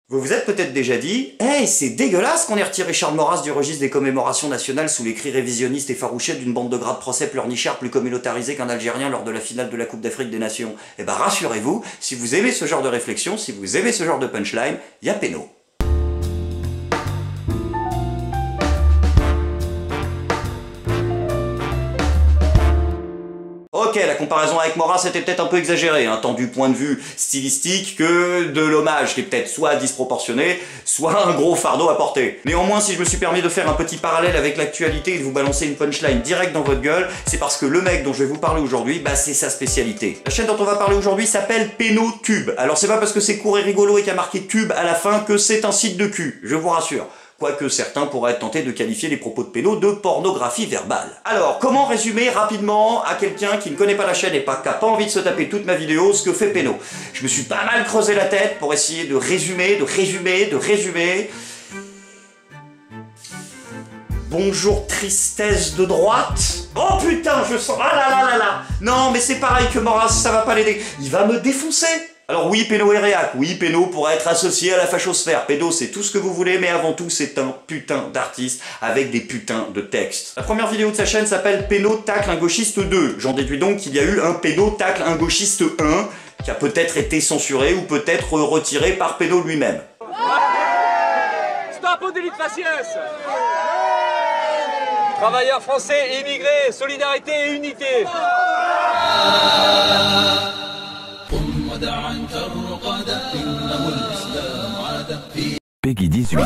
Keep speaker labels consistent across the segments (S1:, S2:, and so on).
S1: Vous vous êtes peut-être déjà dit « Hey, c'est dégueulasse qu'on ait retiré Charles Maurras du registre des commémorations nationales sous les cris révisionnistes et farouchés d'une bande de gras de procès pleurnichards plus communautarisés qu'un Algérien lors de la finale de la Coupe d'Afrique des Nations. » Eh ben rassurez-vous, si vous aimez ce genre de réflexion, si vous aimez ce genre de punchline, y a péno. Ok, la comparaison avec Maurras était peut-être un peu exagérée, tant du point de vue stylistique que de l'hommage, qui est peut-être soit disproportionné, soit un gros fardeau à porter. Néanmoins, si je me suis permis de faire un petit parallèle avec l'actualité et de vous balancer une punchline direct dans votre gueule, c'est parce que le mec dont je vais vous parler aujourd'hui, c'est sa spécialité. La chaîne dont on va parler aujourd'hui s'appelle PénoTube. Alors c'est pas parce que c'est court et rigolo et qu'il y a marqué tube à la fin que c'est un site de cul, je vous rassure. Quoique certains pourraient être tentés de qualifier les propos de Péno de pornographie verbale. Alors, comment résumer rapidement à quelqu'un qui ne connaît pas la chaîne et qui n'a pas envie de se taper toute ma vidéo ce que fait Péno? Je me suis pas mal creusé la tête pour essayer de résumer. Bonjour tristesse de droite. Oh putain, je sens... Ah là là. Non, mais c'est pareil que Maurras, ça va pas l'aider. Il va me défoncer. Alors oui, péno et réac, oui, péno pourrait être associé à la fachosphère, pédo c'est tout ce que vous voulez, mais avant tout c'est un putain d'artiste avec des putains de textes. La première vidéo de sa chaîne s'appelle Péno tacle un gauchiste 2, j'en déduis donc qu'il y a eu un péno tacle un gauchiste 1, qui a peut-être été censuré ou peut-être retiré par Péno lui-même.
S2: Stop au délit de faciès. Travailleurs français et immigrés, solidarité et unité.
S3: Peggy 18.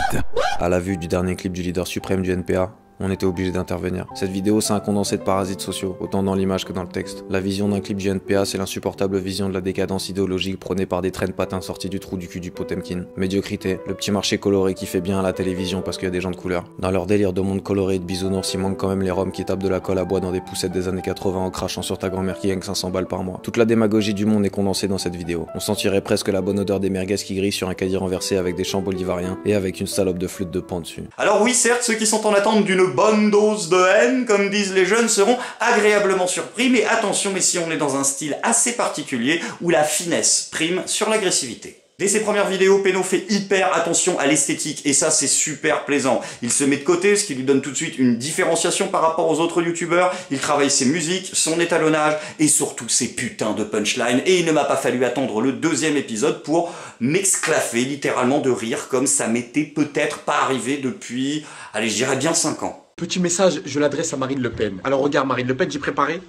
S3: À la vue du dernier clip du leader suprême du NPA, on était obligé d'intervenir. Cette vidéo, c'est un condensé de parasites sociaux, autant dans l'image que dans le texte. La vision d'un clip du NPA, c'est l'insupportable vision de la décadence idéologique prônée par des traînes patins sortis du trou du cul du Potemkin. Médiocrité, le petit marché coloré qui fait bien à la télévision parce qu'il y a des gens de couleur. Dans leur délire de monde coloré et de bisounours, il manque quand même les roms qui tapent de la colle à bois dans des poussettes des années 80 en crachant sur ta grand-mère qui gagne 500 balles par mois. Toute la démagogie du monde est condensée dans cette vidéo. On sentirait presque la bonne odeur des merguez qui grillent sur un caddie renversé avec des champs bolivariens et avec une salope de flûte de pan dessus.
S1: Alors oui, certes, ceux qui sont en attente d'une bonne dose de haine, comme disent les jeunes, seront agréablement surpris, mais attention, mais si on est dans un style assez particulier où la finesse prime sur l'agressivité. Dès ses premières vidéos, Péno fait hyper attention à l'esthétique, et ça c'est super plaisant. Il se met de côté, ce qui lui donne tout de suite une différenciation par rapport aux autres youtubeurs, il travaille ses musiques, son étalonnage, et surtout ses putains de punchlines, et il ne m'a pas fallu attendre le deuxième épisode pour m'exclaffer littéralement de rire, comme ça m'était peut-être pas arrivé depuis, allez, je dirais bien 5 ans.
S4: Petit message, je l'adresse à Marine Le Pen. Alors regarde Marine Le Pen, j'ai préparé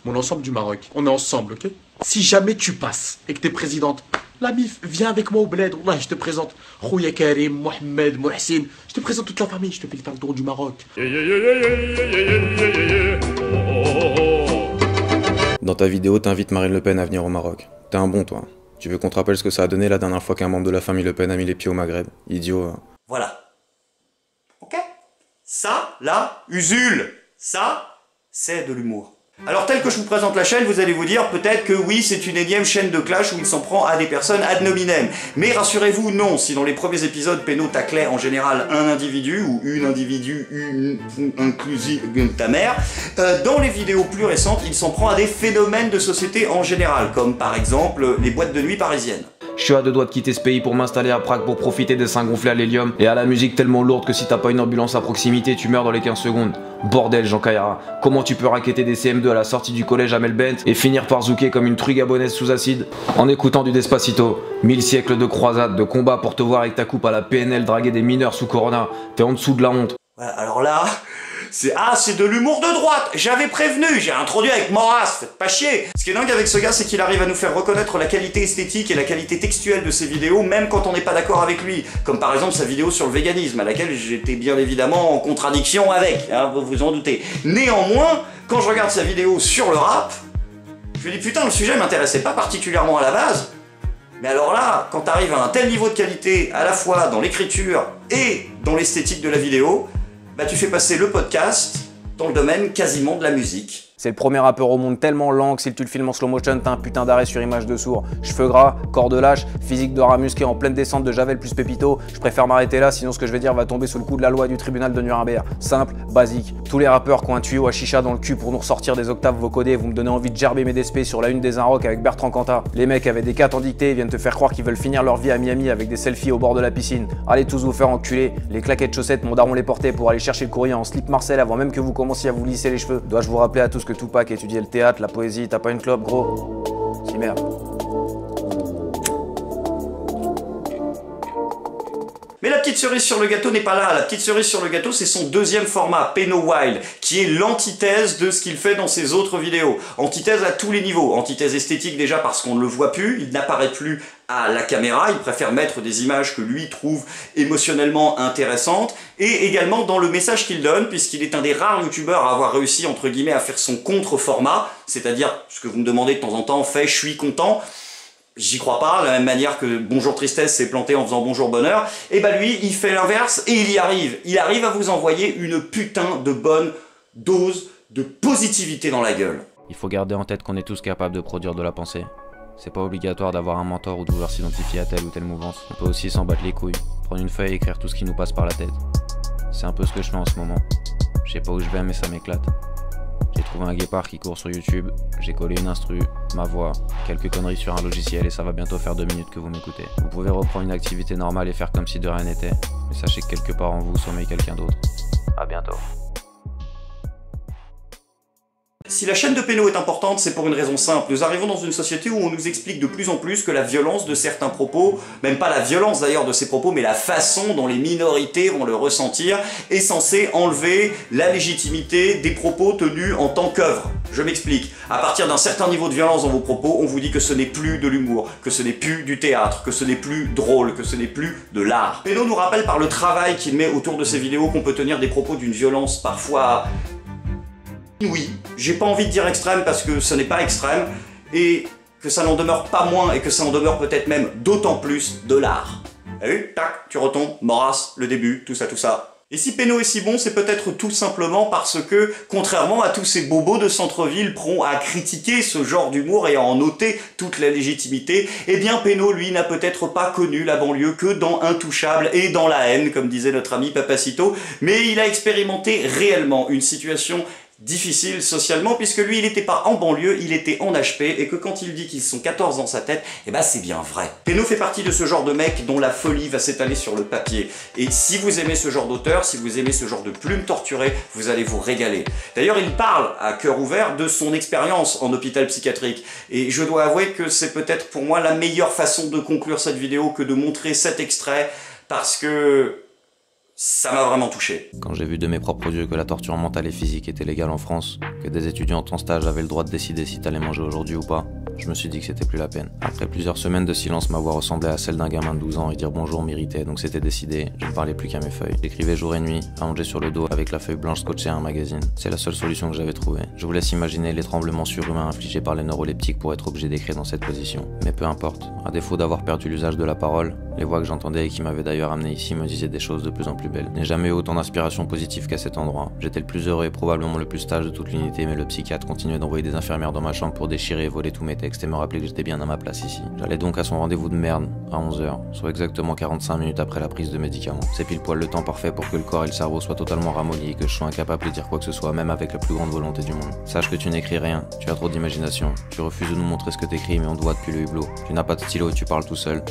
S4: mon ensemble du Maroc. On est ensemble, ok? Si jamais tu passes et que t'es présidente, la MIF, viens avec moi au bled. Ouais, je te présente Khouya Karim, Mohamed, Mohsin. Je te présente toute la famille, je te fais le tour du Maroc.
S3: Dans ta vidéo, t'invites Marine Le Pen à venir au Maroc. T'es un bon, toi. Tu veux qu'on te rappelle ce que ça a donné la dernière fois qu'un membre de la famille Le Pen a mis les pieds au Maghreb? Idiot.
S1: Voilà. Ok? Ça, là, Usul, ça, c'est de l'humour. Alors tel que je vous présente la chaîne, vous allez vous dire peut-être que oui, c'est une énième chaîne de clash où il s'en prend à des personnes ad nominem. Mais rassurez-vous, non, si dans les premiers épisodes, Péno taclait en général un individu, ou une individu, une inclusive, ta mère, dans les vidéos plus récentes, il s'en prend à des phénomènes de société en général, comme par exemple les boîtes de nuit parisiennes.
S3: Je suis à 2 doigts de quitter ce pays pour m'installer à Prague pour profiter des seins gonflés à l'hélium et à la musique tellement lourde que si t'as pas une ambulance à proximité, tu meurs dans les 15 secondes. Bordel, Jean Caillara, comment tu peux raqueter des CM2 à la sortie du collège à Melbent et finir par zouker comme une truie gabonaise sous acide en écoutant du Despacito? 1000 siècles de croisades, de combats pour te voir avec ta coupe à la PNL draguer des mineurs sous Corona. T'es en dessous de la honte.
S1: Ouais, alors là... c'est de l'humour de droite. J'avais prévenu, j'ai introduit avec Maurras, faites pas chier. Ce qui est dingue avec ce gars, c'est qu'il arrive à nous faire reconnaître la qualité esthétique et la qualité textuelle de ses vidéos, même quand on n'est pas d'accord avec lui. Comme par exemple sa vidéo sur le véganisme, à laquelle j'étais bien évidemment en contradiction avec, vous vous en doutez. Néanmoins, quand je regarde sa vidéo sur le rap, je me dis putain, le sujet m'intéressait pas particulièrement à la base. Mais alors là, quand t'arrives à un tel niveau de qualité, à la fois dans l'écriture et dans l'esthétique de la vidéo, tu fais passer le podcast dans le domaine quasiment de la musique.
S3: C'est le premier rappeur au monde tellement lent que si tu le filmes en slow motion, t'as un putain d'arrêt sur image de sourd. Cheveux gras, corps de lâche, physique de rat musqué en pleine descente de Javel plus Pépito. Je préfère m'arrêter là, sinon ce que je vais dire va tomber sous le coup de la loi du tribunal de Nuremberg. Simple, basique. Tous les rappeurs qui ont un tuyau à chicha dans le cul pour nous ressortir des octaves vocodées, vous me donnez envie de gerber mes DSP sur la une des Inrock avec Bertrand Cantat. Les mecs avec des cates en dictée viennent te faire croire qu'ils veulent finir leur vie à Miami avec des selfies au bord de la piscine. Allez tous vous faire enculer. Les claquettes de chaussettes, mon daron les portait pour aller chercher le courrier en slip Marcel avant même que vous commenciez à vous lisser les cheveux. Dois-je vous rappeler à tous que Tupac étudiait le théâtre, la poésie, t'as pas une clope gros? Si merde.
S1: Mais la petite cerise sur le gâteau n'est pas là. La petite cerise sur le gâteau, c'est son deuxième format, Peno Wild, qui est l'antithèse de ce qu'il fait dans ses autres vidéos. Antithèse à tous les niveaux. Antithèse esthétique déjà parce qu'on ne le voit plus, il n'apparaît plus à la caméra, il préfère mettre des images que lui trouve émotionnellement intéressantes, et également dans le message qu'il donne, puisqu'il est un des rares youtubeurs à avoir réussi, entre guillemets, à faire son contre-format, c'est-à-dire ce que vous me demandez de temps en temps, fait « je suis content ». J'y crois pas, de la même manière que Bonjour Tristesse s'est planté en faisant Bonjour Bonheur, et bah lui, il fait l'inverse et il y arrive. Il arrive à vous envoyer une putain de bonne dose de positivité dans la gueule.
S3: Il faut garder en tête qu'on est tous capables de produire de la pensée. C'est pas obligatoire d'avoir un mentor ou de vouloir s'identifier à telle ou telle mouvance. On peut aussi s'en battre les couilles, prendre une feuille et écrire tout ce qui nous passe par la tête. C'est un peu ce que je fais en ce moment. Je sais pas où je vais mais ça m'éclate. J'ai trouvé un guépard qui court sur YouTube, j'ai collé une instru, ma voix, quelques conneries sur un logiciel et ça va bientôt faire 2 minutes que vous m'écoutez. Vous pouvez reprendre une activité normale et faire comme si de rien n'était, mais sachez que quelque part en vous sommeille quelqu'un d'autre. À bientôt.
S1: Si la chaîne de Peno est importante, c'est pour une raison simple. Nous arrivons dans une société où on nous explique de plus en plus que la violence de certains propos, même pas la violence d'ailleurs de ces propos, mais la façon dont les minorités vont le ressentir, est censée enlever la légitimité des propos tenus en tant qu'œuvre. Je m'explique. À partir d'un certain niveau de violence dans vos propos, on vous dit que ce n'est plus de l'humour, que ce n'est plus du théâtre, que ce n'est plus drôle, que ce n'est plus de l'art. Peno nous rappelle par le travail qu'il met autour de ses vidéos qu'on peut tenir des propos d'une violence parfois... Oui, j'ai pas envie de dire extrême parce que ce n'est pas extrême, et que ça n'en demeure pas moins, et que ça en demeure peut-être même d'autant plus de l'art. Ah oui, tac, tu retombes, morasse, le début, tout ça, tout ça. Et si Peno est si bon, c'est peut-être tout simplement parce que, contrairement à tous ces bobos de centre-ville prompts à critiquer ce genre d'humour et à en noter toute la légitimité, eh bien Peno, lui, n'a peut-être pas connu la banlieue que dans Intouchable et dans La haine, comme disait notre ami Papacito, mais il a expérimenté réellement une situation difficile socialement, puisque lui il n'était pas en banlieue, il était en HP, et que quand il dit qu'ils sont 14 dans sa tête, eh ben c'est bien vrai. Peno fait partie de ce genre de mec dont la folie va s'étaler sur le papier, et si vous aimez ce genre d'auteur, si vous aimez ce genre de plumes torturées, vous allez vous régaler. D'ailleurs il parle à cœur ouvert de son expérience en hôpital psychiatrique, et je dois avouer que c'est peut-être pour moi la meilleure façon de conclure cette vidéo que de montrer cet extrait, parce que ça m'a vraiment touché.
S3: Quand j'ai vu de mes propres yeux que la torture mentale et physique était légale en France, que des étudiantes en stage avaient le droit de décider si t'allais manger aujourd'hui ou pas, je me suis dit que c'était plus la peine. Après plusieurs semaines de silence, ma voix ressemblait à celle d'un gamin de 12 ans et dire bonjour m'irritait, donc c'était décidé, je ne parlais plus qu'à mes feuilles. J'écrivais jour et nuit, allongé sur le dos avec la feuille blanche scotchée à un magazine. C'est la seule solution que j'avais trouvée. Je vous laisse imaginer les tremblements surhumains infligés par les neuroleptiques pour être obligé d'écrire dans cette position. Mais peu importe, à défaut d'avoir perdu l'usage de la parole, les voix que j'entendais et qui m'avaient d'ailleurs amené ici me disaient des choses de plus en plus belles. Je n'ai jamais eu autant d'inspiration positive qu'à cet endroit. J'étais le plus heureux et probablement le plus sage de toute l'unité, mais le psychiatre continuait d'envoyer des infirmières dans ma chambre pour déchirer et voler tous mes textes et me rappeler que j'étais bien à ma place ici. J'allais donc à son rendez-vous de merde, à 11h, soit exactement 45 minutes après la prise de médicaments. C'est pile poil le temps parfait pour que le corps et le cerveau soient totalement ramollis et que je sois incapable de dire quoi que ce soit, même avec la plus grande volonté du monde. Sache que tu n'écris rien, tu as trop d'imagination. Tu refuses de nous montrer ce que t'écris, mais on te voit depuis le hublot. Tu n'as pas de stylo et tu parles tout seul.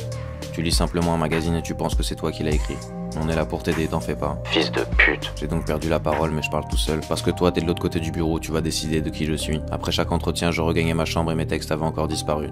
S3: Tu lis simplement un magazine et tu penses que c'est toi qui l'as écrit. On est là pour t'aider, t'en fais pas. Fils de pute. J'ai donc perdu la parole, mais je parle tout seul. Parce que toi, t'es de l'autre côté du bureau, tu vas décider de qui je suis. Après chaque entretien, je regagnais ma chambre et mes textes avaient encore disparu.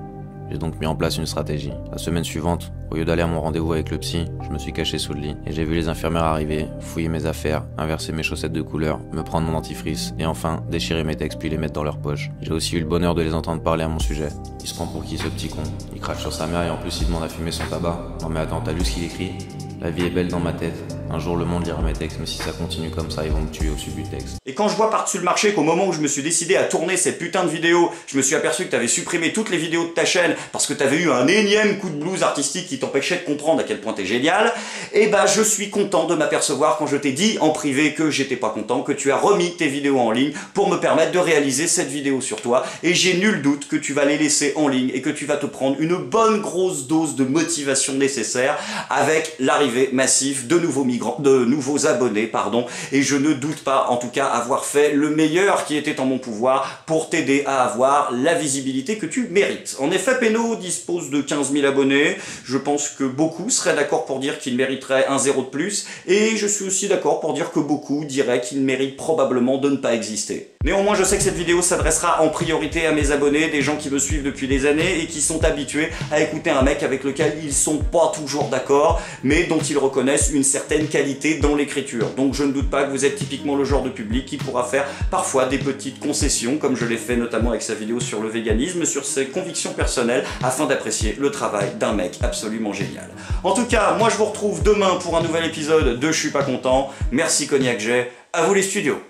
S3: J'ai donc mis en place une stratégie. La semaine suivante, au lieu d'aller à mon rendez-vous avec le psy, je me suis caché sous le lit. Et j'ai vu les infirmières arriver, fouiller mes affaires, inverser mes chaussettes de couleur, me prendre mon dentifrice, et enfin, déchirer mes textes puis les mettre dans leur poche. J'ai aussi eu le bonheur de les entendre parler à mon sujet. Il se prend pour qui ce petit con? Il crache sur sa mère et en plus il demande à fumer son tabac. Non mais attends, t'as lu ce qu'il écrit? La vie est belle dans ma tête, Un jour le monde lira mes textes, mais si ça continue comme ça, ils vont me tuer au subutex.
S1: Et quand je vois par-dessus le marché qu'au moment où je me suis décidé à tourner cette putain de vidéo, je me suis aperçu que t'avais supprimé toutes les vidéos de ta chaîne parce que t'avais eu un énième coup de blues artistique qui t'empêchait de comprendre à quel point t'es génial, et bah je suis content de m'apercevoir quand je t'ai dit en privé que j'étais pas content, que tu as remis tes vidéos en ligne pour me permettre de réaliser cette vidéo sur toi, et j'ai nul doute que tu vas les laisser en ligne et que tu vas te prendre une bonne grosse dose de motivation nécessaire avec l'arrivée massive de nouveaux migrants, de nouveaux abonnés, pardon, et je ne doute pas en tout cas avoir fait le meilleur qui était en mon pouvoir pour t'aider à avoir la visibilité que tu mérites. En effet, Péno dispose de 15 000 abonnés, je pense que beaucoup seraient d'accord pour dire qu'il mériterait un 0 de plus, et je suis aussi d'accord pour dire que beaucoup diraient qu'il mérite probablement de ne pas exister. Néanmoins, je sais que cette vidéo s'adressera en priorité à mes abonnés, des gens qui me suivent depuis des années et qui sont habitués à écouter un mec avec lequel ils sont pas toujours d'accord, mais dont ils reconnaissent une certaine qualité dans l'écriture. Donc je ne doute pas que vous êtes typiquement le genre de public qui pourra faire parfois des petites concessions, comme je l'ai fait notamment avec sa vidéo sur le véganisme, sur ses convictions personnelles, afin d'apprécier le travail d'un mec absolument génial. En tout cas, moi je vous retrouve demain pour un nouvel épisode de Je suis pas content. Merci Cognac J, à vous les studios.